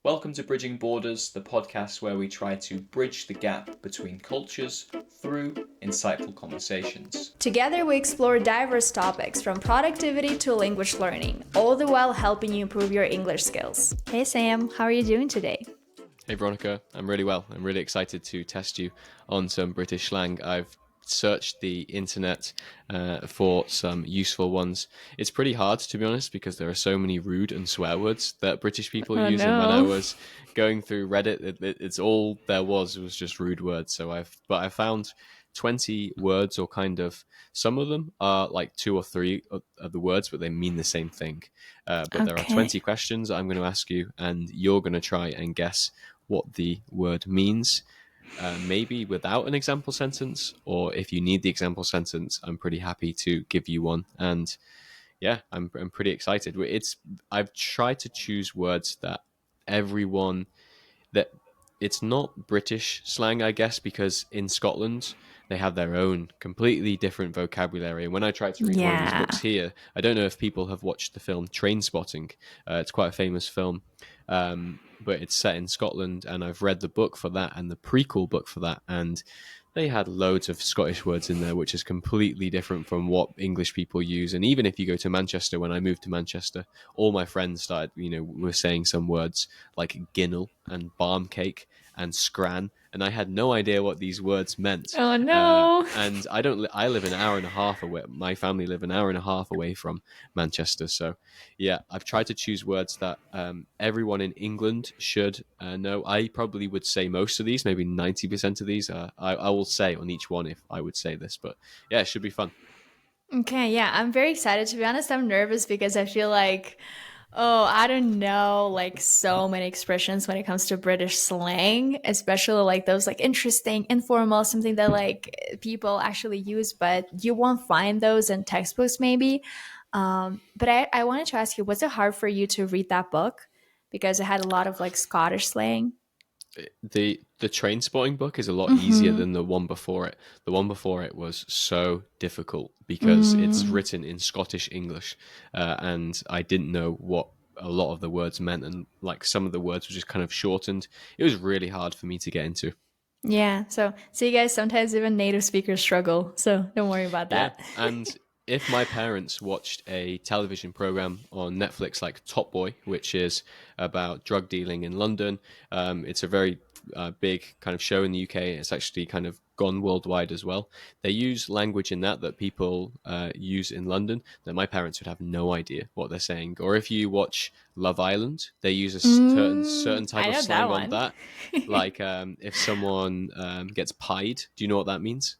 Welcome to Bridging Borders, the podcast where we try to bridge the gap between cultures through insightful conversations. Together, we explore diverse topics from productivity to language learning, all the while helping you improve your English skills. Hey Sam, how are you doing today? Hey Veronika, I'm really well. I'm really excited to test you on some British slang. I've searched the internet for some useful ones. It's pretty hard, to be honest, because there are so many rude and swear words that British people use. No. And when I was going through Reddit, it's all there was just rude words. So I found 20 words, or kind of, some of them are like two or three of the words, but they mean the same thing. But there are 20 questions I'm going to ask you, and you're going to try and guess what the word means. Maybe without an example sentence, or if you need the example sentence, I'm pretty happy to give you one. And yeah, I'm pretty excited. I've tried to choose words that it's not British slang, I guess, because in Scotland they have their own completely different vocabulary. And when I tried to read one of these books here, I don't know if people have watched the film Trainspotting. It's quite a famous film. But it's set in Scotland, and I've read the book for that and the prequel book for that, and they had loads of Scottish words in there, which is completely different from what English people use. And even if you go to Manchester, when I moved to Manchester, all my friends started, were saying some words like ginnel and barm cake and scran, and I had no idea what these words meant. Oh no! And I live an hour and a half away. My family live an hour and a half away from Manchester. So yeah, I've tried to choose words that everyone in England should know. I probably would say most of these, maybe 90% of these. I will say on each one if I would say this, but yeah, it should be fun. Okay, yeah, I'm very excited. To be honest, I'm nervous because I feel like, I don't know, like so many expressions when it comes to British slang, especially like those like interesting, informal, something that like people actually use, but you won't find those in textbooks maybe. But I wanted to ask you, was it hard for you to read that book? Because it had a lot of like Scottish slang. The Trainspotting book is a lot easier than the one before it. The one before it was so difficult because it's written in Scottish English, and I didn't know what a lot of the words meant, and like some of the words were just kind of shortened. It was really hard for me to get into. Yeah, so see, guys, sometimes even native speakers struggle, so don't worry about that. Yeah, and if my parents watched a television program on Netflix like Top Boy, which is about drug dealing in London, it's a very big kind of show in the UK. It's actually kind of gone worldwide as well. They use language in that people use in London that my parents would have no idea what they're saying. Or if you watch Love Island, they use a certain type of slang on that. Like if someone gets pied, do you know what that means?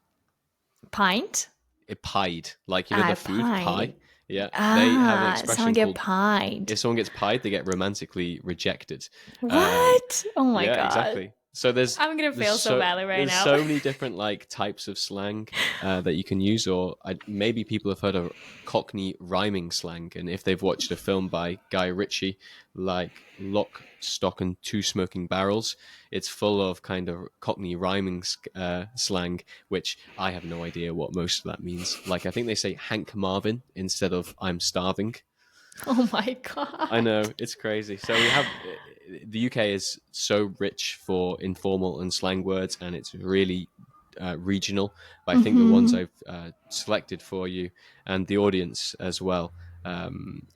Pint? It pied, like the food pie. Yeah, they have an expression someone get pied. If someone gets pied, they get romantically rejected. What? Oh my god! Exactly. So I'm gonna fail so badly right now. There's so many different like types of slang that you can use, or maybe people have heard of Cockney rhyming slang, and if they've watched a film by Guy Ritchie, like Lock, Stock and Two Smoking Barrels, it's full of kind of Cockney rhyming slang, which I have no idea what most of that means. Like I think they say Hank Marvin instead of I'm starving. Oh my god! I know, it's crazy. So we have the UK is so rich for informal and slang words, and it's really regional. But I think the ones I've selected for you and the audience as well,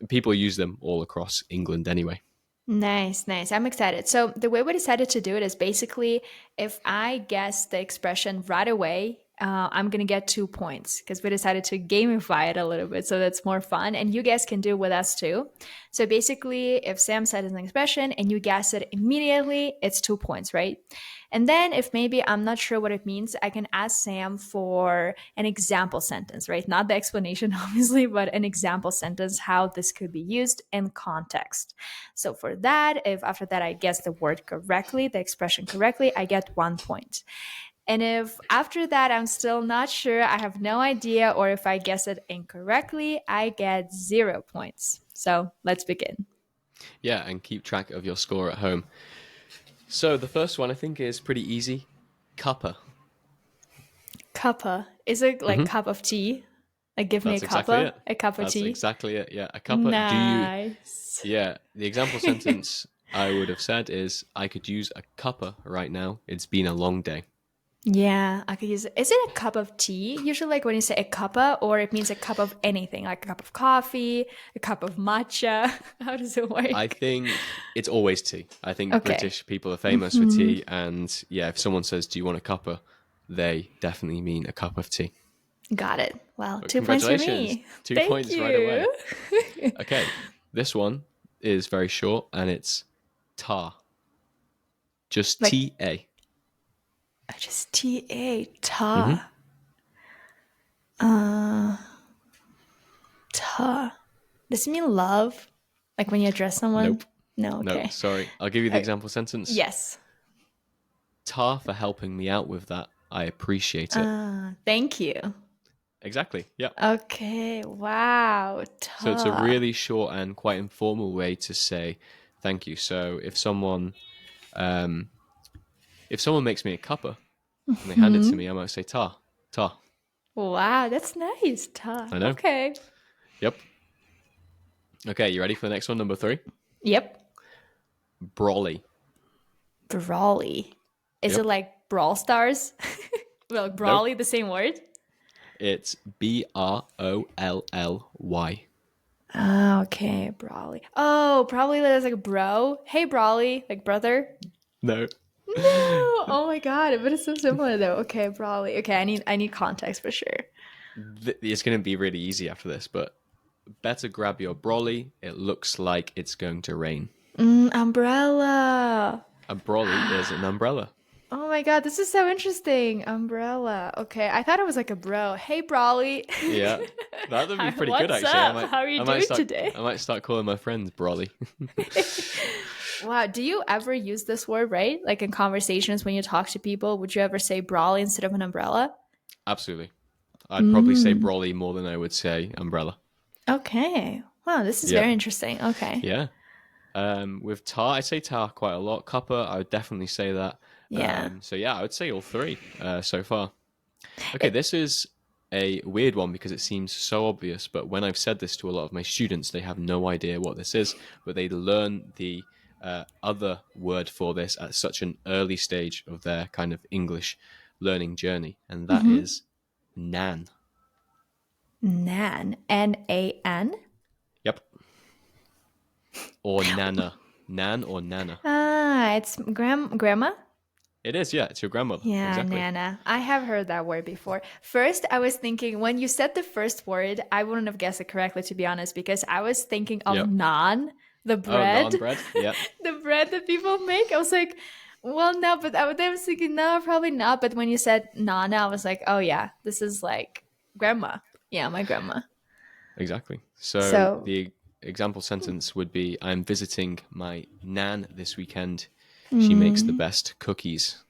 people use them all across England anyway. Nice. I'm excited. So the way we decided to do it is basically if I guess the expression right away, I'm going to get 2 points because we decided to gamify it a little bit so that's more fun. And you guys can do it with us too. So basically, if Sam said an expression and you guess it immediately, it's 2 points, right? And then if maybe I'm not sure what it means, I can ask Sam for an example sentence, right? Not the explanation, obviously, but an example sentence, how this could be used in context. So for that, if after that I guess the word correctly, the expression correctly, I get 1 point. And if after that I'm still not sure, I have no idea, or if I guess it incorrectly, I get 0 points. So let's begin. Yeah, and keep track of your score at home. So the first one I think is pretty easy. Cuppa. Cuppa. Is it like cup of tea? Like give me a cuppa, exactly a cup of tea. That's exactly it. Yeah, a cuppa. Nice. Yeah, the example sentence I would have said is I could use a cuppa right now. It's been a long day. Yeah, I could use it. Is it a cup of tea? Usually, like when you say a cuppa, or it means a cup of anything, like a cup of coffee, a cup of matcha. How does it I work? think it's always tea. I think Okay. British people are famous for tea, and yeah, if someone says, "Do you want a cuppa?" they definitely mean a cup of tea. Got it. Well, But 2 points for congratulations, me. 2 points Thank right away. you. Okay, this one is very short, and it's tar. Just Like, T-A. just TA, Mm-hmm. ta. Uh, ta. Does it mean love? Like when you address someone? Nope. No, No, okay. sorry. I'll give you the Uh, example sentence. yes. Tar for helping me out with that. I appreciate it. Thank you. Exactly. Yeah. Okay. Wow. So it's a Ta. really short and quite informal way to say thank you. So um, if someone makes me a cuppa and they hand it to me, I might say tar, tar. Wow, that's nice. Ta. I know. Okay. Yep. Okay, you ready for the next one? Number 3. Yep. Brawly. Brawly. Is it Yep. like Brawl Stars? Well, Nope. Brawly, the same word? It's Brolly. Oh, okay, Brawly. Oh, probably that's like a bro. Hey, Brawly, like brother. No. No. Oh my god, but it's so similar though. Okay, Brawly. Okay, I need context for sure. It's going to be really easy after this, but better grab your brolly. It looks like it's going to rain. Umbrella. A brolly is an umbrella. Oh my god, this is so interesting. Umbrella. Okay, I thought it was like a bro. Hey, Brawly. Yeah, that would be pretty good What's actually. up? How are you doing today? I might start calling my friends brolly. Wow, do you ever use this word, right? Like in conversations when you talk to people, would you ever say brawly instead of an umbrella? Absolutely. I'd probably say brolly more than I would say umbrella. Okay. Wow, this is Yeah. very interesting. Okay. Yeah. With tar, I say tar quite a lot. Copper, I would definitely say that. Yeah. So yeah, I would say all 3 so far. Okay, this is a weird one because it seems so obvious, but when I've said this to a lot of my students, they have no idea what this is, but they learn the other word for this at such an early stage of their kind of English learning journey, and that is nan. Nan. Nan? Yep. Or nana. Nan or nana. Ah, it's grandma? It is, yeah. It's your grandmother. Yeah, Exactly. Nana. I have heard that word before. First, I was thinking when you said the first word, I wouldn't have guessed it correctly, to be honest, because I was thinking of Yep. naan, the Oh, bread, naan bread. Yep. the bread that people make. I was like, well, no, but I was thinking, no, probably not. But when you said Nana, I was like, oh, yeah, this is like grandma. Yeah, my grandma. Exactly. So So, the example sentence would be I'm visiting my nan this weekend. She makes the best cookies.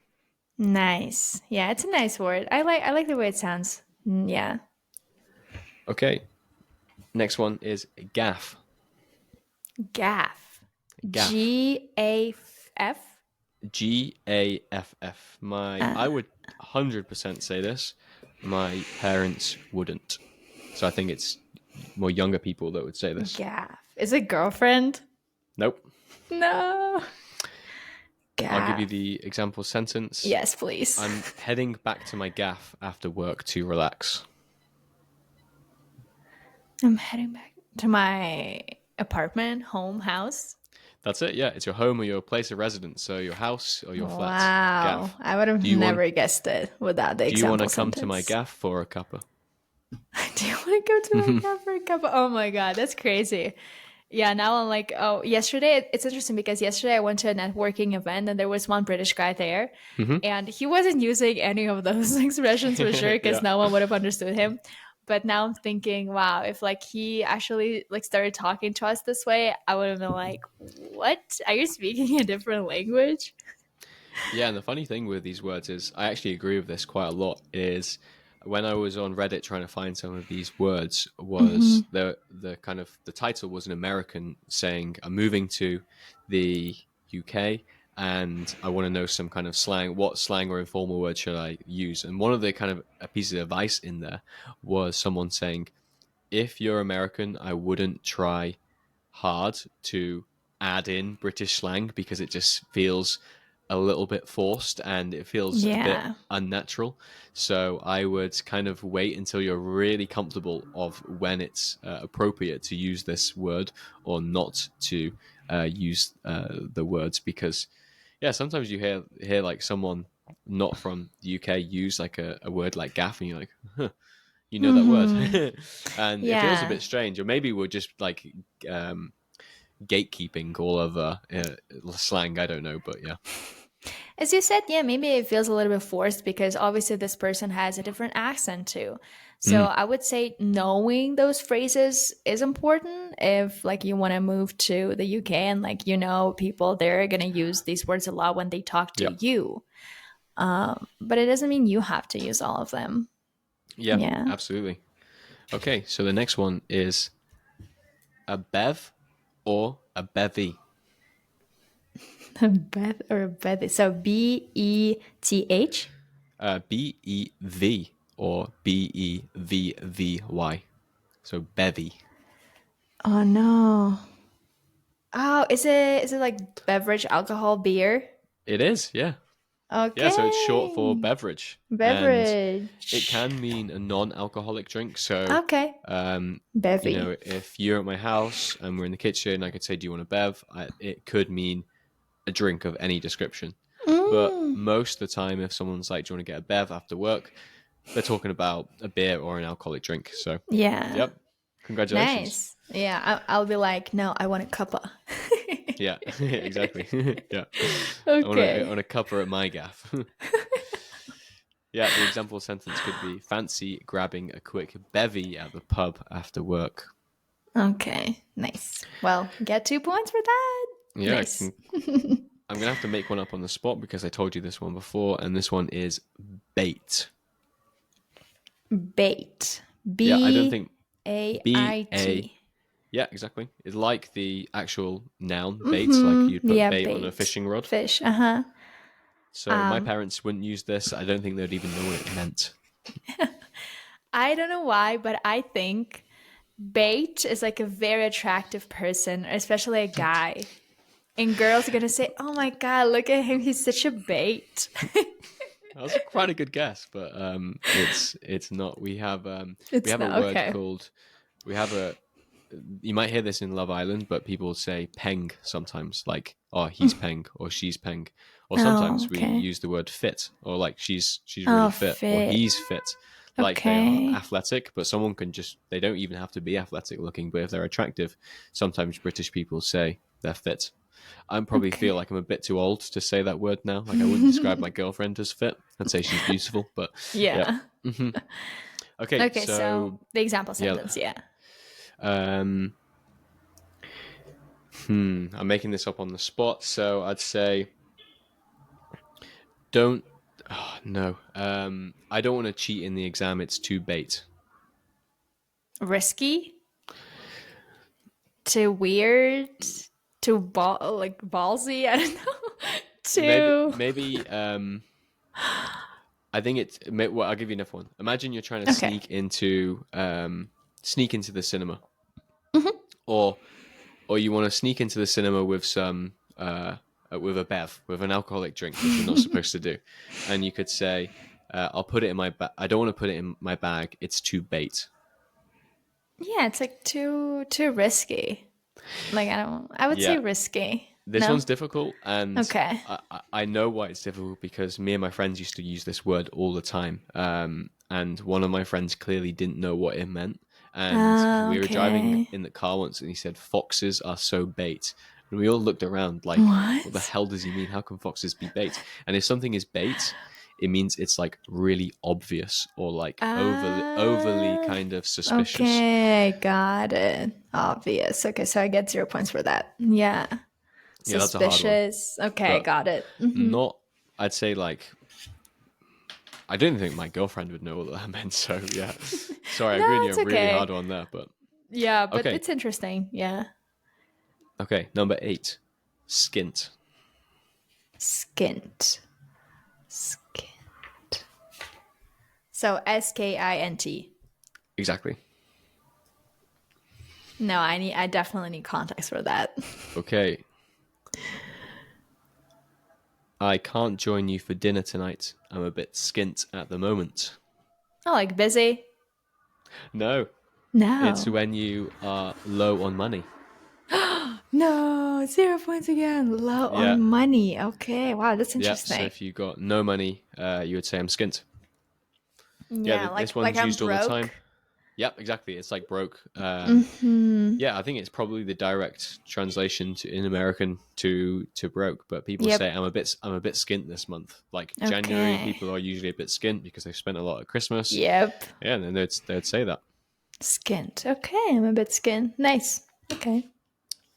nice. Yeah, it's a nice word. I like the way it sounds. Yeah. Okay. Next one is gaff. Gaff. Gaff. Gaff. Gaff. I would 100% say this. My parents wouldn't. So I think it's more younger people that would say this. Gaff. Is it girlfriend? Nope. No. I'll give you Gaff. the example sentence. Yes, please. I'm heading back to my gaff after work to relax. I'm heading back to my apartment, house. That's it, yeah. It's your home or your place of residence, so your house or your flat. Wow. Gaff. I would have Do you want- never guessed it without the Do you want example to come to my sentence. gaff for a cuppa? Do you want to go to my gaff for a cup? Oh my god, that's crazy. Yeah, now I'm like, oh, yesterday, it's interesting because yesterday I went to a networking event and there was one British guy there and he wasn't using any of those expressions for sure because Yeah. no one would have understood him. But now I'm thinking, wow, if like he actually like started talking to us this way, I would have been like, what? Are you speaking a different language? Yeah, and the funny thing with these words is, I actually agree with this quite a lot, is when I was on Reddit trying to find some of these words, was the kind of, the title was an American saying, I'm moving to the UK and I want to know some kind of slang. What slang or informal word should I use? And one of the kind of pieces of advice in there was someone saying, if you're American, I wouldn't try hard to add in British slang because it just feels a little bit forced and it feels a bit Yeah. unnatural. So I would kind of wait until you're really comfortable of when it's appropriate to use this word or not to use the words, because sometimes you hear like someone not from the UK use like a word like gaff, and you're like, huh, you know that word. And it feels a Yeah. bit strange, or maybe we're just like gatekeeping all of slang. I don't know, but yeah. As you said, yeah, maybe it feels a little bit forced because obviously this person has a different accent too. So I would say knowing those phrases is important if like you want to move to the UK and like people there are gonna use these words a lot when they talk to Yeah. you. But it doesn't mean you have to use all of them. Yeah, Yeah. absolutely. Okay, so the next one is a bev or a bevy. Beth or Beth. So BETH. BEV or BEVVY. So bevy. Oh no. Oh, is it like beverage, alcohol, beer? It is, yeah. Yeah, so it's short for Okay. beverage. And it Beverage. can mean a non-alcoholic drink. So, Okay. Bevy. if you're at my house and we're in the kitchen, I could say, "Do you want a bev?" It could mean a drink of any description. But Mm. most of the time, if someone's like, "Do you want to get a bev after work?" they're talking about a beer or an alcoholic drink. So, Yeah. yep, congratulations. Nice. Yeah, I'll be like, no, I want a cuppa. Yeah, exactly. Yeah, I Okay. want a cuppa at my gaff. Yeah, the example sentence could be fancy grabbing a quick bevy at the pub after work. Okay. Nice. Well, get 2 points for that. Yeah, Nice. I'm going to have to make one up on the spot because I told you this one before, and this one is bait. Bait. Yeah, I don't think BAIT. Yeah, exactly. It's like the actual noun, bait, like you'd put Yeah, bait on a bait. fishing rod. Fish. Uh-huh. So my parents wouldn't use this. I don't think they'd even know what it meant. I don't know why, but I think bait is like a very attractive person, especially a guy. And girls are gonna say, "Oh my god, look at him! He's such a bait." That was quite a good guess, but it's not. We have It's a not word okay. called we have a you might hear this in Love Island, but people say peng sometimes, like, oh, he's peng or she's peng. Or Oh, sometimes we okay. use the word fit, or like she's really Oh, fit, or fit. he's fit. Like they are Okay. athletic, but someone can they don't even have to be athletic looking, but if they're attractive, sometimes British people say they're fit. I probably feel Okay. like I'm a bit too old to say that word now. Like I wouldn't describe my girlfriend as fit. I'd say she's beautiful, but yeah. Yeah. Okay, Okay, so so the example yeah. sentence, yeah. I'm making this up on the spot, so I'd say don't. Oh, no. I don't want to cheat in the exam. It's too bait. Risky, too weird, too ballsy, I don't know. Too Maybe. I think it's. Well, I'll give you another one. Imagine you're trying to okay. sneak into the cinema, or you want to sneak into the cinema with some with a bev, with an alcoholic drink, which you're not supposed to do, and you could say, "I'll put it in my bag. I don't want to put it in my bag. It's too bait." Yeah, it's like too risky. Like I would say Yeah, risky. this No? one's difficult, and Okay. I know why it's difficult because me and my friends used to use this word all the time. And one of my friends clearly didn't know what it meant. And we were driving Okay. in the car once, and he said, "Foxes are so bait." And we all looked around like, "What the What? hell does he mean? How can foxes be bait?" And if something is bait, it means it's like really obvious or like overly Ah, kind of suspicious. okay, got it. Obvious. Okay, so I get 0 points for that. Yeah. Yeah, that's a hard one, Suspicious. Okay, but got it. not. I'd say like I don't think my girlfriend would know what that meant. So yeah, sorry, I'm giving No, you it's a really hard okay. one there. But Yeah, but okay, it's interesting. Yeah. number 8, skint. Skint. Skint. So SKINT. Exactly. No, I definitely need context for that. Okay, I can't join you for dinner tonight. I'm a bit skint at the moment. Oh, like busy? No, it's No. when you are low on money. No, 0 points again. Low Yeah, on money. Okay, wow, that's yeah. So interesting. if you got no money, you would say I'm skint. Yeah, Yeah, this like one's I'm used all the time. broke. Yep, exactly. It's like broke. Mm-hmm. Yeah, I think it's probably the direct translation in American to broke. But people say Yep. I'm a bit skint this month. Like January, Okay. people are usually a bit skint because they've spent a lot at Christmas. Yep. Yeah, and then they'd say that. Skint. Okay, I'm a bit skint. Nice. Okay.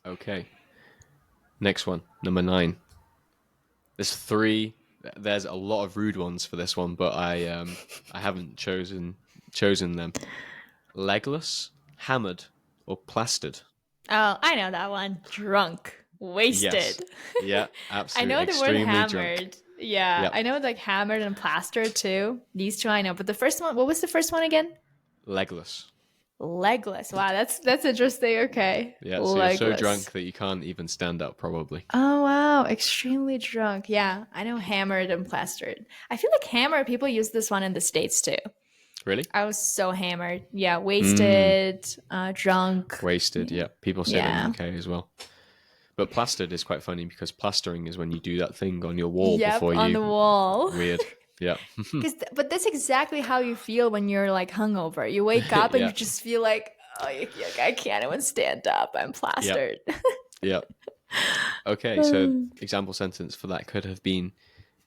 Okay, next one, number 9. There's 3. There's a lot of rude ones for this one, but I haven't chosen them. Legless, hammered, or plastered. Oh, I know that one. Drunk. Yes. Wasted. Yeah, I absolutely. know the word Extremely drunk. hammered. Yeah, Yep. I know like hammered and plastered too. These two I know, but the first one, what was the first one again? Legless. Legless. Wow, that's interesting. Okay. Yeah, so you're so Legless. drunk that you can't even stand up, probably. Oh wow, extremely drunk. Yeah, I know hammered and plastered. I feel like hammered people use this one in the States too. Really? I was so hammered. Yeah, Mm, wasted, drunk. wasted. Yeah. Yeah, people say that in the Yeah. UK as well. But plastered is quite funny because plastering is when you do that thing on your wall Yep, before on you. the wall. Weird. Yeah. But that's exactly how you feel when you're like hungover. You wake up and Yeah. you just feel like, oh, I can't even stand up. I'm Yeah. plastered. Yeah. Okay, so example sentence for that could have been,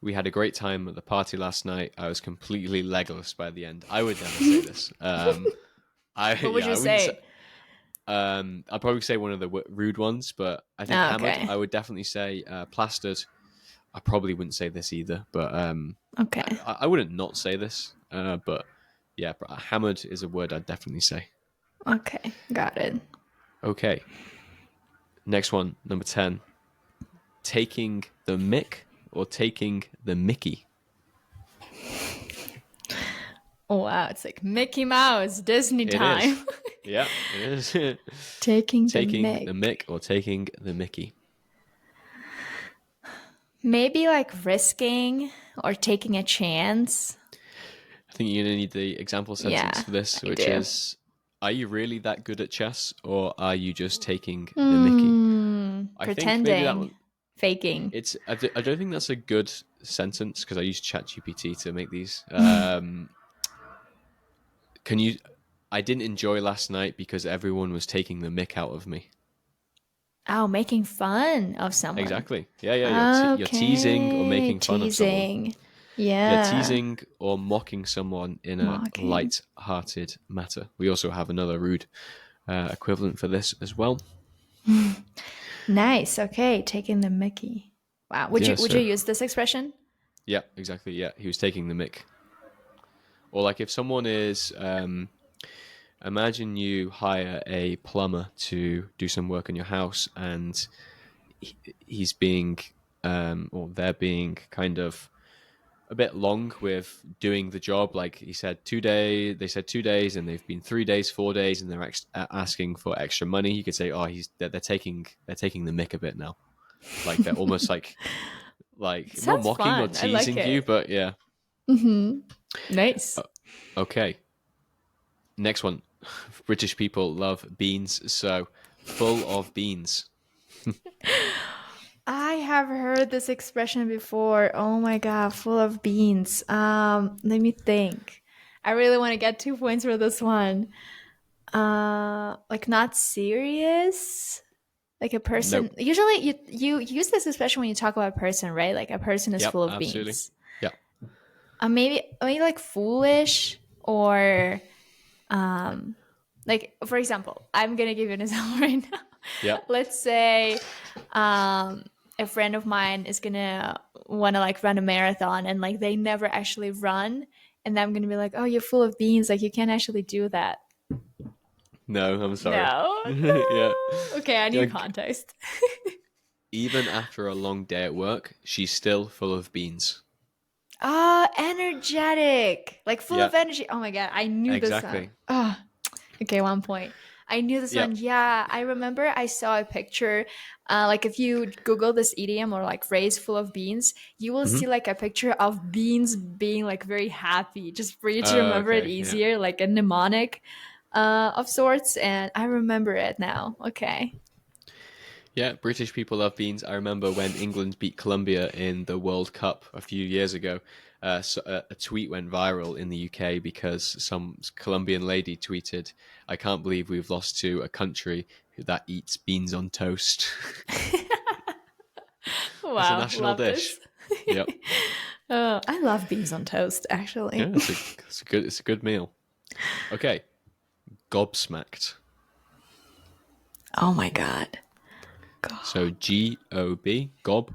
we had a great time at the party last night. I was completely legless by the end. I would never say this. What would you I wouldn't say. say? I'd probably say one of the rude ones, but I think Oh, hammered. okay. I would definitely say plastered. I probably wouldn't say this either, but Okay. I wouldn't not say this. But yeah, hammered is a word I'd definitely say. Okay. Got it. Okay, next one, number 10. Taking the mick or taking the Mickey. Oh, wow. It's like Mickey Mouse, Disney It time. is. Yeah, it is. Taking Taking the the mic. mick or taking the Mickey. Maybe like risking or taking a chance. I think you're going to need the example Yeah, sentence for this, I which do. is, are you really that good at chess or are you just taking the Mickey? I think maybe that Pretending. one, Faking. I don't think that's a good sentence because I use ChatGPT to make these. Can you, I didn't enjoy last night because everyone was taking the mick out of me. Oh, making fun of someone. Exactly. Yeah, yeah. You're teasing or Okay, making fun of someone. teasing. Yeah, Yeah, teasing or mocking someone in a mocking. light-hearted matter. We also have another rude equivalent for this as well. Nice. Okay, taking the Mickey. Wow. Would Yeah, you use this expression? Yeah, exactly. Yeah, he was taking the mick. Or like if someone is, imagine you hire a plumber to do some work in your house, and he's being, or they're being kind of a bit long with doing the job. Like he said, 2 days. They said 2 days, and they've been 3 days, 4 days, and they're asking for extra money. You could say, "Oh, they're taking the mick a bit now." Like they're almost like not Sounds mocking or fun. I like teasing you, it. but yeah. Nice. Okay. Next one. British people love beans, so full of beans. I have heard this expression before. Oh my god, full of beans. Let me think. I really want to get 2 points for this one. Like not serious. Like a person. Nope. Usually, you use this especially when you talk about a person, right? Like a person is Yep, full of absolutely. beans. Yeah. Maybe like foolish or like for example, I'm gonna give you an example right now. Yeah. Let's say a friend of mine is gonna want to like run a marathon and like they never actually run, and I'm gonna be like, oh, you're full of beans, like you can't actually do that. No, I'm sorry. No, Yeah. okay, I need Yeah. context. Even after a long day at work, she's still full of beans. Ah, energetic, like full Yeah. of energy. Oh my god, I knew this Exactly. one. Oh, okay, 1 point. I knew this Yep. one. Yeah, I remember I saw a picture. Like if you Google this idiom or like phrase full of beans, you will Mhm. see like a picture of beans being like very happy, just for you to Oh, remember it okay. Yeah. easier, like a mnemonic of sorts. And I remember it now. Okay. Yeah, British people love beans. I remember when England beat Colombia in the World Cup a few years ago. A tweet went viral in the UK because some Colombian lady tweeted, "I can't believe we've lost to a country that eats beans on toast." It's a Wow, national love dish. this. Yep. Oh, I love beans on toast, actually. Yeah, it's a good meal. Okay, gobsmacked. Oh my God. So GOB, gob.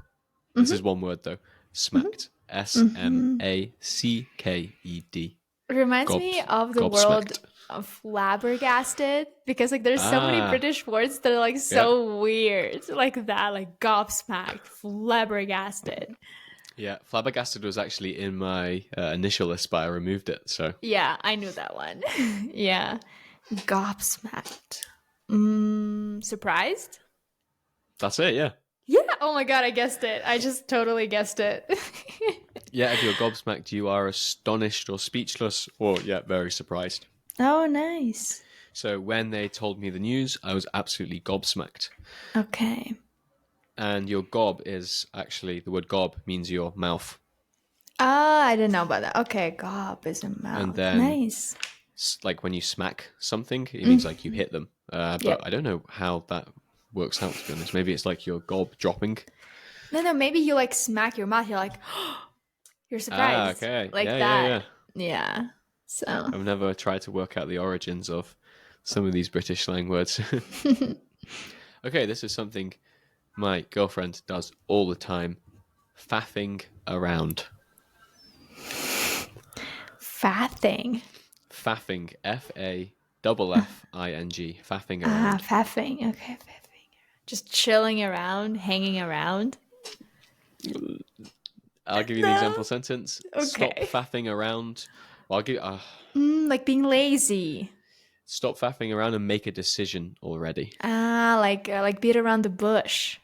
This Mm-hmm, is one word though. mm-hmm, Smacked. mm-hmm. SMACKED. Reminds me Gobs of the word gobsmacked. of flabbergasted because like there's so many Ah, British words that are like yeah. so weird, like that, like gobsmacked, flabbergasted. Yeah, flabbergasted was actually in my initial list, but I removed it. So Yeah, I knew that one. Yeah, gobsmacked. Surprised? that's it. Yeah, Yeah. Oh my God, I guessed it. I just totally guessed it. yeah. If you're gobsmacked, you are astonished or speechless, or yeah, very surprised. Oh, nice. So when they told me the news, I was absolutely gobsmacked. Okay. And your gob is actually the word gob means your mouth, Ah, I didn't know about that. Okay, gob is a and mouth. then Nice. like when you smack something, it means like you Mm. hit them. But Yep. I don't know how that works out. To be honest, maybe it's like your gob dropping. No, maybe you like smack your mouth. You're like, you're Ah, surprised. okay. Like Yeah, yeah, that. yeah. Yeah. So, I've never tried to work out the origins of some of these British slang words. Okay, this is something my girlfriend does all the time. Faffing around. faffing. Faffing. Faffing. Faffing Ah, around. faffing. Okay, faffing. Just chilling around, hanging around. I'll give you the No. example sentence. Stop Okay. faffing around. Well, I'll give. Like being lazy. Stop faffing around and make a decision already. Ah, like beat around the bush.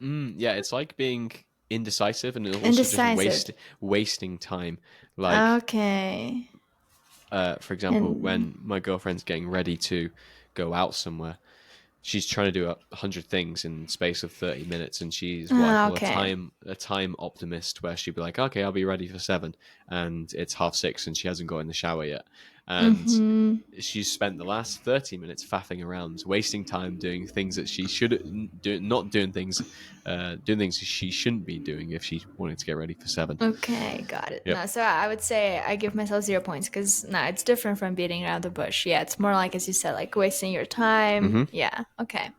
Yeah, it's like being indecisive and also just Indecisive. wasting time. Like, Okay. for example, And when my girlfriend's getting ready to go out somewhere, she's trying to do 100 things in the space of 30 minutes, and she's what I call okay. a time optimist, where she'd be like, okay, I'll be ready for 7, and it's 6:30 and she hasn't got in the shower yet, and Mm-hmm. she's spent the last 30 minutes faffing around, wasting time doing things that she should do, not doing things she shouldn't be doing if she wanted to get ready for 7. Okay, got it. Yep. No, so I would say I give myself 0 points because no, it's different from beating around the bush. Yeah, it's more like as you said, like wasting your time. Mm-hmm. Yeah, okay.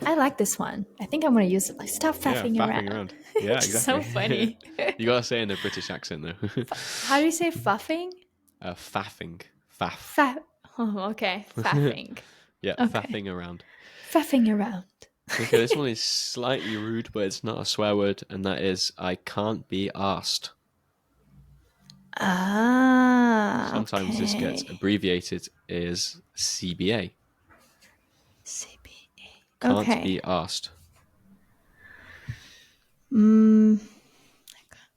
I like this one. I think I'm gonna use it. Like, stop Yeah, faffing faffing around. around. Yeah, It's just so exactly. funny. You gotta say it in a British accent though. How do you say fuffing? Faffing. Faff. Fa. Oh, okay. Faffing. Yeah, Okay. faffing around. Faffing around. Okay, this one is slightly rude, but it's not a swear word, and that is I can't be asked. Ah, Sometimes this gets okay. abbreviated as CBA. CBA. Can't Okay. be asked.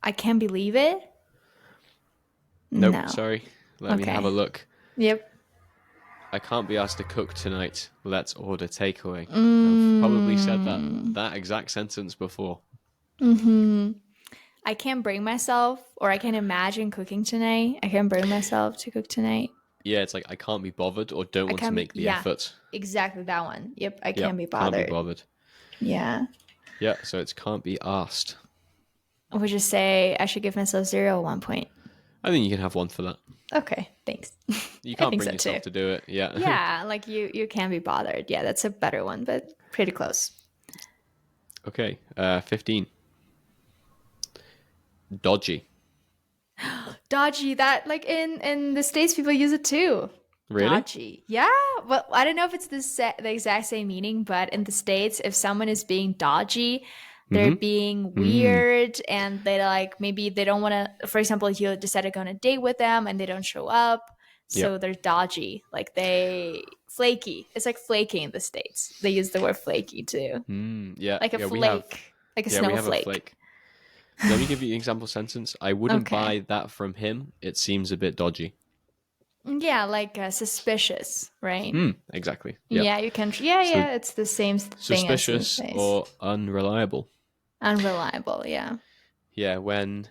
I can't believe it. Nope, No. sorry. Let me have a Okay. look. Yep. I can't be asked to cook tonight. Let's order takeaway. I've probably said that exact sentence before. I can't bring myself, or I can't imagine cooking tonight. I can't bring myself to cook tonight. Yeah, it's like I can't be bothered or don't I want to can't, make the yeah, effort. exactly that one. Yep, I Yep, can't be can't be bothered. bothered. Yeah. Yeah, so it's can't be asked. I would just say I should give myself 1 point. I think you can have one for that. Okay, thanks. You I can't think bring so yourself too. to do it. Yeah. Yeah, like you can't be bothered. Yeah, that's a better one, but pretty close. Okay, 15. Dodgy. Dodgy, that like in the States people use it too. Really? Dodgy. Yeah. Well, I don't know if it's the exact same meaning, but in the States, if someone is being dodgy, they're being weird and they like maybe they don't want to, for example, you decide to go on a date with them and they don't show up. So they're dodgy. Like flaky. It's like flaky in the States. They use the word flaky too. Yeah. Like a yeah, flake. Like a we have a snowflake. flake. Let me give you an example sentence. I wouldn't Okay. buy that from him. It seems a bit dodgy. Yeah, like suspicious, right? Exactly. Yeah. Yeah, you can. Yeah, So it's the same thing as in the suspicious States. or unreliable. Unreliable, yeah. Yeah, when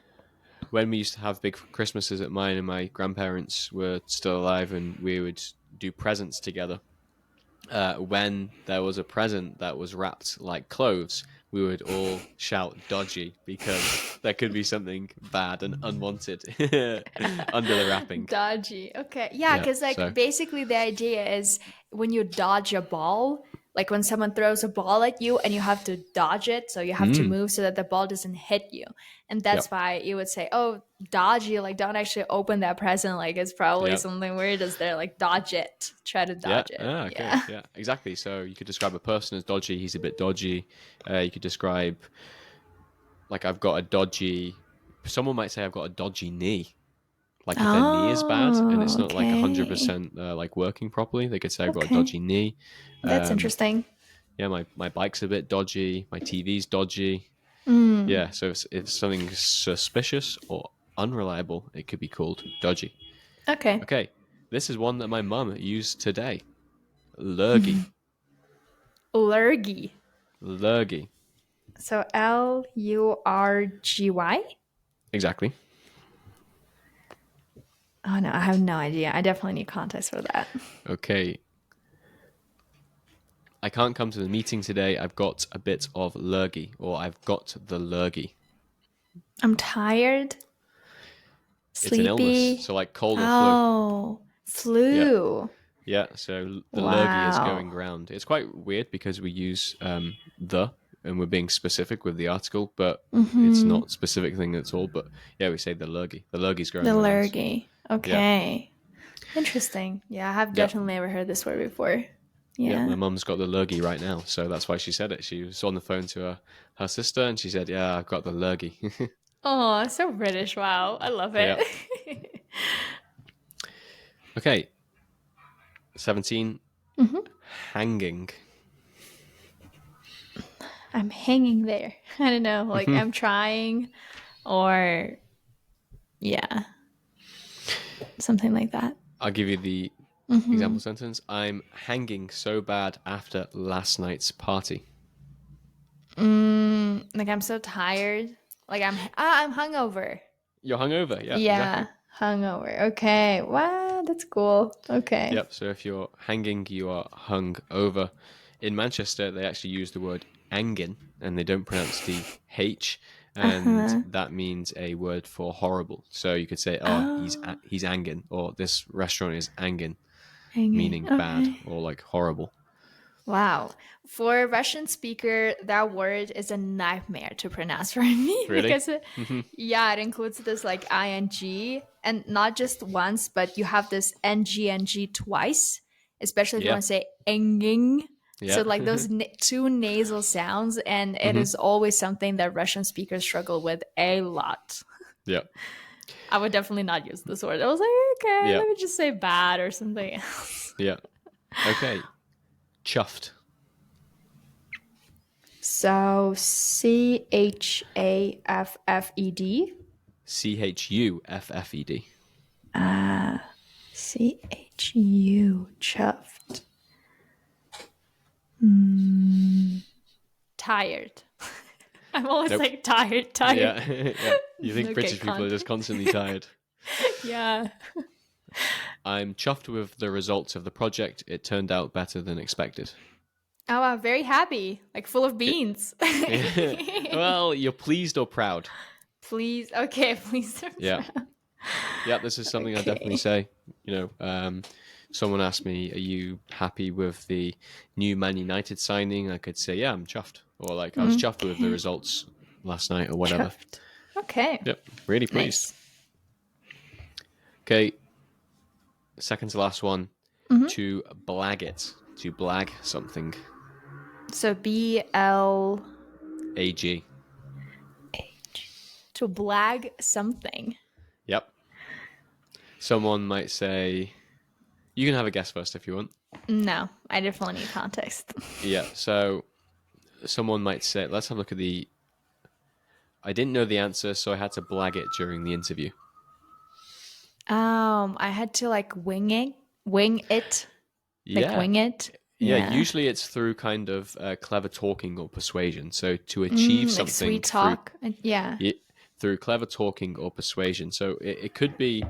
we used to have big Christmases at mine and my grandparents were still alive and we would do presents together. When there was a present that was wrapped like clothes, we would all shout dodgy because there could be something bad and unwanted under the wrapping. Dodgy. Okay. Yeah, because basically the idea is when you dodge a ball, like when someone throws a ball at you and you have to dodge it, so you have to move so that the ball doesn't hit you. And that's why you would say, oh, dodgy, like don't actually open that present. Like it's probably something weird is there, like dodge it. Try to dodge it. Okay. Yeah, exactly. So you could describe a person as dodgy. He's a bit dodgy. You could describe, like, someone might say I've got a dodgy knee. Like if their knee is bad and it's not like 100% like working properly, they could say I've got a dodgy knee. That's interesting. Yeah, my bike's a bit dodgy. My TV's dodgy. Yeah, so if something's suspicious or unreliable, it could be called dodgy. Okay, this is one that my mum used today. Lurgy. Lurgy. Lurgy. So Lurgy? Exactly. Oh no, I have no idea. I definitely need context for that. Okay. I can't come to the meeting today. I've got a bit of lurgy, or I've got the lurgy. I'm tired. Sleepy. It's an illness, so like cold or flu. Oh, flu. Yeah, so the lurgy is going round. It's quite weird because we use the, and we're being specific with the article, but it's not a specific thing at all. But yeah, we say the lurgy. The lurgy's going round. The lurgy. Okay. Yeah. Interesting. Yeah, I have definitely never heard this word before. Yeah, my mum's got the lurgy right now, so that's why she said it. She was on the phone to her sister, and she said, "Yeah, I've got the lurgy." Oh, so British! Wow, I love it. Yeah. Okay, 17. Hanging. I'm hanging there. I don't know, like I'm trying, or something like that. I'll give you the example sentence. I'm hanging so bad after last night's party. Like I'm so tired. Like I'm hungover. You're hungover, yeah. Yeah, exactly. hungover. Okay, wow, that's cool. Okay. Yep. So if you're hanging, you are hung over. In Manchester, they actually use the word angin, and they don't pronounce the H, and that means a word for horrible. So you could say, he's angin, or this restaurant is angin, meaning bad or like horrible. Wow. For a Russian speaker, that word is a nightmare to pronounce for me. Really? Because it includes this like ing, and not just once, but you have this ng twice, especially if you want to say enging. Yeah. So like those two nasal sounds, and it is always something that Russian speakers struggle with a lot. Yeah. I would definitely not use this word. I was like, okay, let me just say bad or something else. Yeah. Okay. Chuffed. So CHAFFED. CHUFFED. CHU, chuffed. Tired. I'm always like tired. Yeah. Yeah. You think British people are just constantly tired. Yeah. I'm chuffed with the results of the project. It turned out better than expected. Oh, I'm very happy. Like full of beans. Well, you're pleased or proud? Please. Okay, please. Yeah. Yeah, this is something I definitely say. You know, someone asked me, are you happy with the new Man United signing? I could say, yeah, I'm chuffed. Or like, I was chuffed with the results last night or whatever. Chuffed. Okay. Yep, really pleased. Nice. Okay, second to last one. To blag it. To blag something. So BLAG. To blag something. Yep. Someone might say, You can have a guess first if you want. No, I definitely need context. Yeah, so someone might say, let's have a look at the... I didn't know the answer, so I had to blag it during the interview. I had to like wing it, like Yeah. wing it. Yeah, usually it's through kind of clever talking or persuasion. So to achieve like something sweet talk. through clever talking or persuasion. So it could be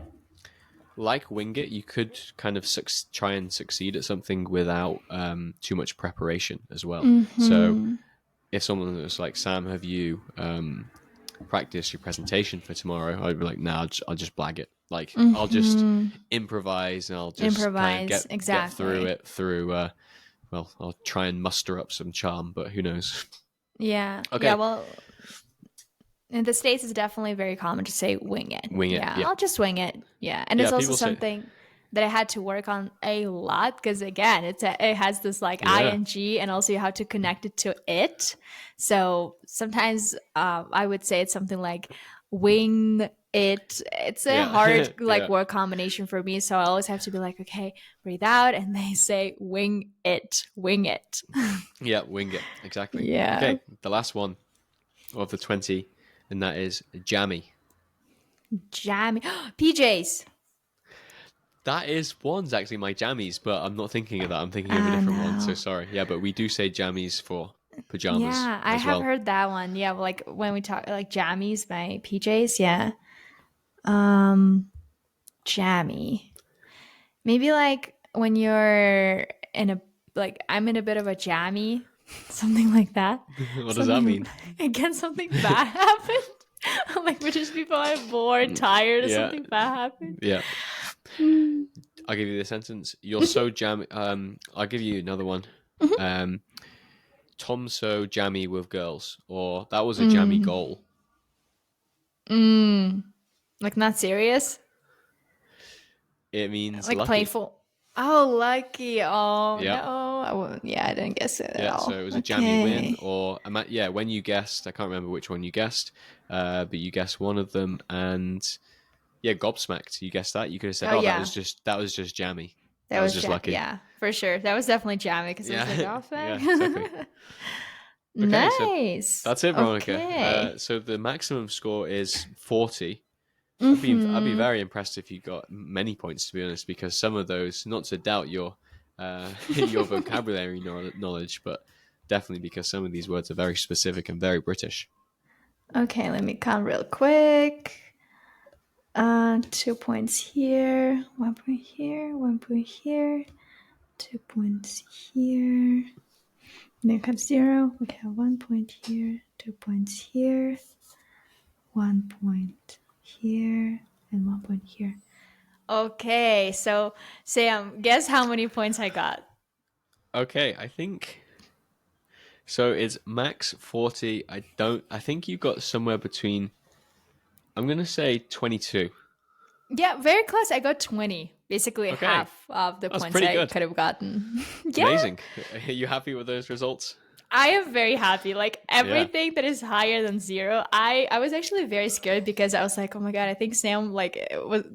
like wing it. You could kind of try and succeed at something without too much preparation as well. So if someone was like, Sam, have you practiced your presentation for tomorrow? I'd be like, no, I'll just blag it. Like, I'll just improvise and I'll just kind of get through it through, well, I'll try and muster up some charm, but who knows? Yeah. Okay. Yeah, well, in the States, it's definitely very common to say wing it. Wing it, yeah. I'll just wing it. Yeah. And it's also something that I had to work on a lot because, again, it has this like ing, and also you have to connect it to it. So sometimes I would say it's something like wing it. It's a hard word combination for me. So I always have to be like, okay, breathe out. And they say wing it, wing it. Yeah, wing it. Exactly. Yeah. Okay, the last one of the 20, and that is jammy. Jammy. PJs. That is one's actually my jammies, but I'm not thinking of that. I'm thinking of a different one. So sorry. Yeah, but we do say jammies for pajamas. Yeah, I have heard that one. Yeah, like when we talk like jammies, my PJs. Yeah. Jammy. Maybe like when you're in a like I'm in a bit of a jammy, something like that. What does that mean? Again, something bad happened. Like British people are bored, tired, or something bad happened. Yeah. I'll give you the sentence. You're so jammy. I'll give you another one. Tom's so jammy with girls, or that was a jammy goal. Like not serious. It means like lucky. playful. Oh, lucky. Oh no. I didn't guess it at all. So it was a jammy win, or when you guessed, I can't remember which one you guessed, but you guessed one of them, and gobsmacked. You guessed that. You could have said, that was just jammy. That was just lucky. Yeah, for sure. That was definitely jammy because it was like gobsmacked. Yeah, exactly. Okay, nice. So that's it, Veronika. Okay. So the maximum score is 40. I'd be very impressed if you got many points, to be honest, because some of those, not to doubt your your vocabulary knowledge, but definitely because some of these words are very specific and very British. Okay, let me count real quick. 2 points here, 1 point here, 1 point here, 2 points here. Then comes 0. We have 1 point here, 2 points here, 1 point here, and 1 point here. Okay, so Sam, guess how many points I got? Okay, I think so. It's max 40. I think you got somewhere between, I'm gonna say 22. Yeah, very close. I got 20. Basically half of the That's points I could have gotten. Yeah. Amazing. Are you happy with those results? I am very happy. Like everything that is higher than 0, I was actually very scared because I was like, oh my god, I think Sam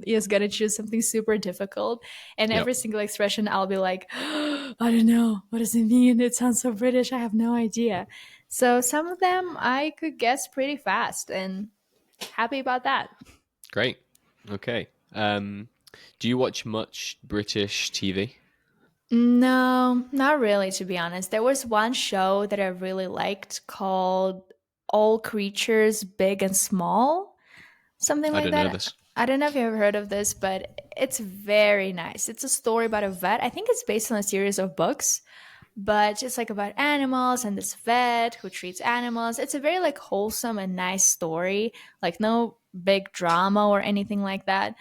is gonna choose something super difficult, and every single expression I'll be like, I don't know, what does it mean? It sounds so British. I have no idea. So some of them I could guess pretty fast, and happy about that. Great. Okay. Do you watch much British TV? No, not really, to be honest. There was one show that I really liked called All Creatures Big and Small, something like that. I don't know this. I don't know if you ever heard of this, but it's very nice. It's a story about a vet. I think it's based on a series of books, but just like about animals and this vet who treats animals. It's a very like wholesome and nice story, like no big drama or anything like that.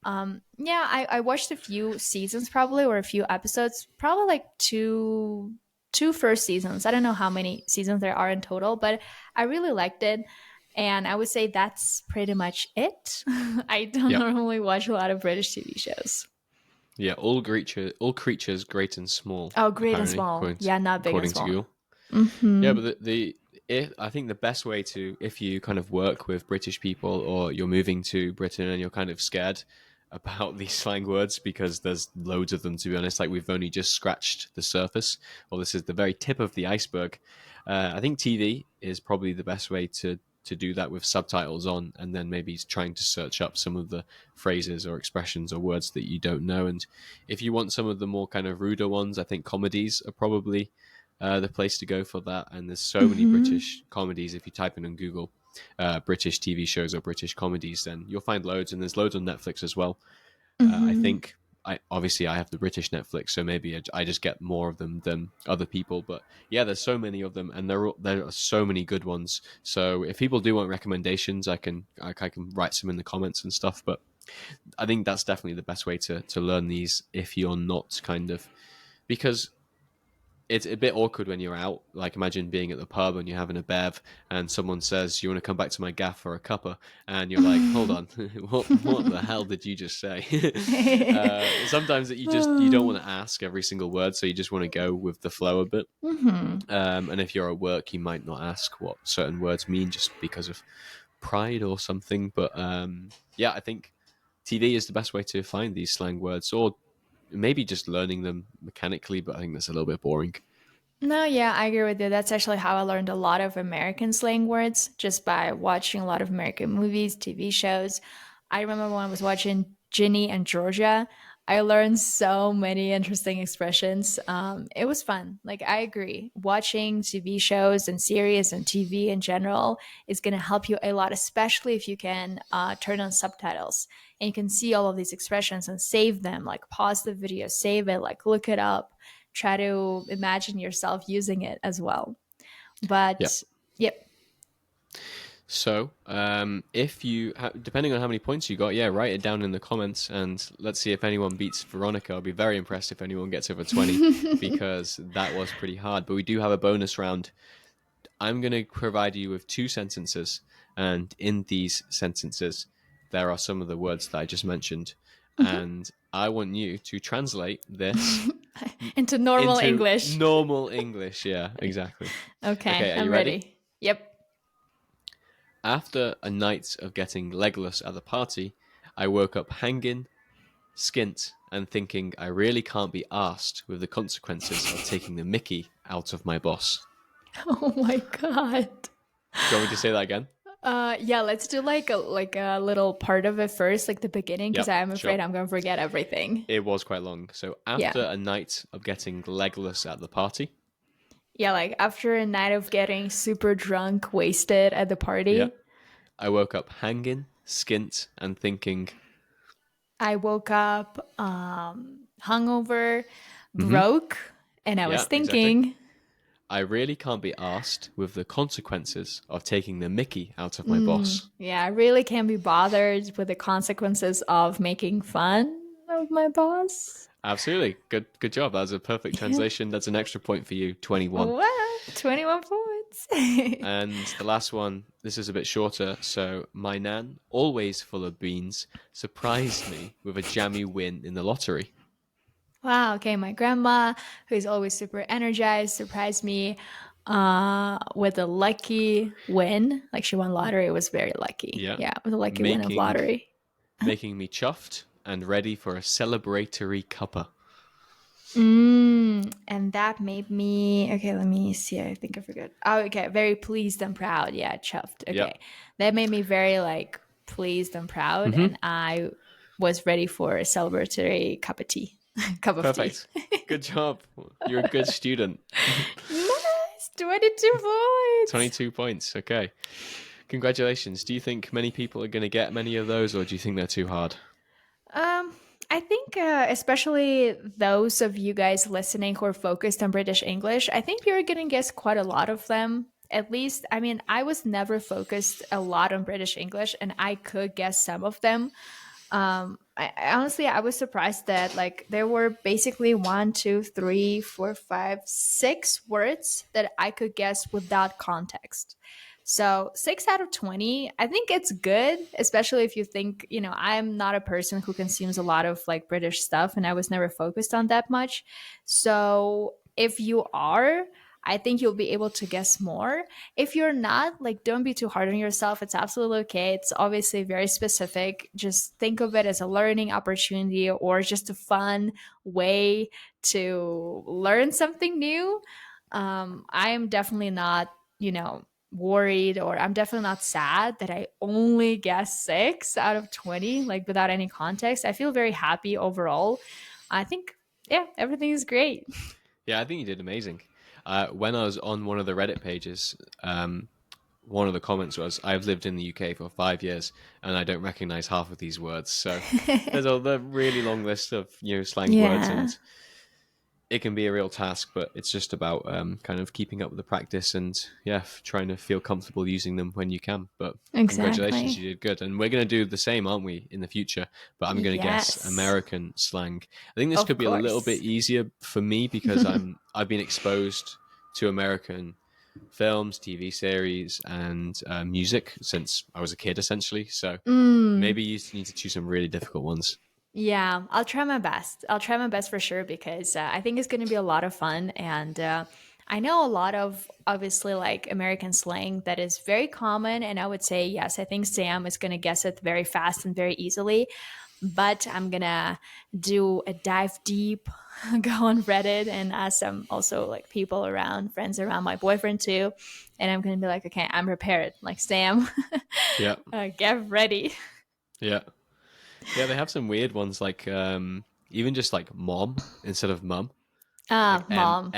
I watched a few seasons probably, or a few episodes, probably like two first seasons. I don't know how many seasons there are in total, but I really liked it. And I would say that's pretty much it. I don't normally watch a lot of British TV shows. Yeah, all creatures great and small. Oh, great and small. Not big and small. To Google. Yeah, but I think the best way to, if you kind of work with British people or you're moving to Britain and you're kind of scared, about these slang words because there's loads of them, to be honest. Like, we've only just scratched the surface, or this is the very tip of the iceberg. I think TV is probably the best way to do that with subtitles on, and then maybe trying to search up some of the phrases or expressions or words that you don't know. And if you want some of the more kind of ruder ones, I think comedies are probably the place to go for that. And there's so many British comedies. If you type in on Google British TV shows or British comedies, then you'll find loads, and there's loads on Netflix as well. I think I have the British Netflix, so maybe I just get more of them than other people. But yeah, there's so many of them, and there are so many good ones. So if people do want recommendations, I can write some in the comments and stuff. But I think that's definitely the best way to learn these if you're not kind of, because it's a bit awkward when you're out. Like, imagine being at the pub and you're having a bev and someone says, "You want to come back to my gaff for a cuppa?" And you're like, "Hold on, what the hell did you just say?" Sometimes that you don't want to ask every single word, so you just want to go with the flow a bit. And if you're at work, you might not ask what certain words mean just because of pride or something. But yeah, I think TV is the best way to find these slang words, or maybe just learning them mechanically, but I think that's a little bit boring. No, yeah, I agree with you. That's actually how I learned a lot of American slang words, just by watching a lot of American movies, TV shows. I remember when I was watching Ginny and Georgia, I learned so many interesting expressions. It was fun. Like, I agree. Watching TV shows and series and TV in general is going to help you a lot, especially if you can turn on subtitles and you can see all of these expressions and save them. Like, pause the video, save it, like, look it up, try to imagine yourself using it as well. Yeah. But yep. So, if you, depending on how many points you got, yeah, write it down in the comments, and let's see if anyone beats Veronika. I'll be very impressed if anyone gets over 20, because that was pretty hard. But we do have a bonus round. I'm going to provide you with 2 sentences, and in these sentences, there are some of the words that I just mentioned. And I want you to translate this into normal into English. Normal English, yeah, exactly. Okay, are I'm you ready? ready. Yep. After a night of getting legless at the party, I woke up hanging, skint, and thinking I really can't be arsed with the consequences of taking the mickey out of my boss. Oh my god. Do you want me to say that again? Yeah, let's do like a little part of it first, like the beginning, because Yep, I'm afraid sure. I'm gonna forget everything. It was quite long. So after a night of getting legless at the party, Yeah, like after a night of getting super drunk, wasted at the party, yeah, I woke up hanging, skint, and thinking I woke up hungover, broke, and I was Yeah, thinking, exactly. I really can't be asked with the consequences of taking the mickey out of my boss. yeah, I really can't be bothered with the consequences of making fun of my boss. Absolutely. Good job. That was a perfect translation. That's an extra point for you, 21. Wow, 21 points. And the last one, this is a bit shorter. So, my nan, always full of beans, surprised me with a jammy win in the lottery. Wow, okay, my grandma, who is always super energized, surprised me with a lucky win. Like, she won lottery, it was very lucky. Yeah. With a lucky win of lottery. Making me chuffed and ready for a celebratory cuppa. And that made me, okay, let me see, I think I forgot. Oh, okay, very pleased and proud. Yeah, chuffed. Okay. Yep. That made me very like pleased and proud, and I was ready for a celebratory cup of tea. Cup of Perfect. tea. Good job. You're a good student. Nice, 22 points. 22 points. Okay. Congratulations. Do you think many people are going to get many of those, or do you think they're too hard? I think especially those of you guys listening who are focused on British English, I think you're going to guess quite a lot of them. At least, I mean, I was never focused a lot on British English, and I could guess some of them. Honestly, I was surprised that like there were basically 1, 2, 3, 4, 5, 6 words that I could guess without context. So 6 out of 20, I think it's good, especially if you think, I'm not a person who consumes a lot of like British stuff, and I was never focused on that much. So if you are, I think you'll be able to guess more. If you're not, like, don't be too hard on yourself. It's absolutely okay. It's obviously very specific. Just think of it as a learning opportunity or just a fun way to learn something new. I am definitely not, worried, or I'm definitely not sad that I only guessed 6 out of 20, like without any context. I feel very happy overall. I think, yeah, everything is great. Yeah, I think you did amazing. When I was on one of the Reddit pages, one of the comments was, "I've lived in the UK for 5 years and I don't recognize half of these words." So there's a really long list of slang words, Yeah, and it can be a real task, but it's just about kind of keeping up with the practice and trying to feel comfortable using them when you can. But congratulations, exactly. you did good. And we're going to do the same, aren't we, in the future? But I'm going to guess Yes, American slang. I think this of could be a little bit course. easier for me because I've been exposed to American films, TV series, and music since I was a kid, essentially. So Mm. maybe you need to choose some really difficult ones. Yeah, I'll try my best. I'll try my best for sure because I think it's going to be a lot of fun. And I know a lot of obviously like American slang that is very common. And I would say, yes, I think Sam is going to guess it very fast and very easily. But I'm going to do a dive deep, go on Reddit and ask some also like people around, friends around, my boyfriend too. And I'm going to be like, okay, I'm prepared. Like, Sam, Yeah, get ready. yeah. Yeah, they have some weird ones like even just like mom instead of mum, like Mom.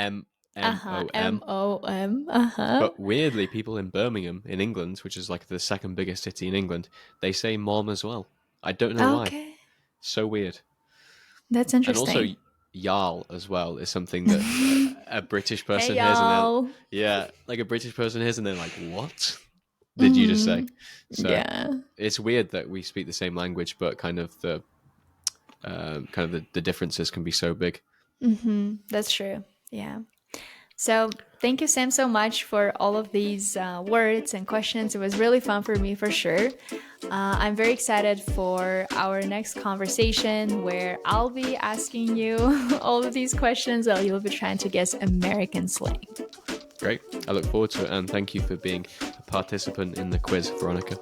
Uh-huh. M. MOM. Uh-huh. But weirdly, people in Birmingham in England, which is like the second biggest city in England, they say mom as well. I don't know why. Okay. So weird. That's And also interesting. Jarl as well is something that a British Hey person hears, and they're y'all. like a British person hears, and they're like, "What did you just say?" Mm, So yeah. it's weird that we speak the same language, but kind of the differences can be so big. That's true. Yeah. So thank you, Sam, so much for all of these words and questions. It was really fun for me, for sure. I'm very excited for our next conversation where I'll be asking you all of these questions and you'll be trying to guess American slang. Great. I look forward to it, and thank you for being a participant in the quiz, Veronika.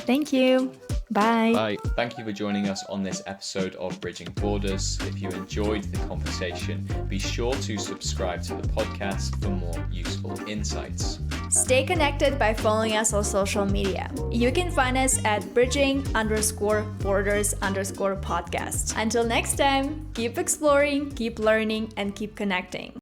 Thank you. Bye. Bye. Thank you for joining us on this episode of Bridging Borders. If you enjoyed the conversation, be sure to subscribe to the podcast for more useful insights. Stay connected by following us on social media. You can find us at bridging_borders_podcast. Until next time, keep exploring, keep learning, and keep connecting.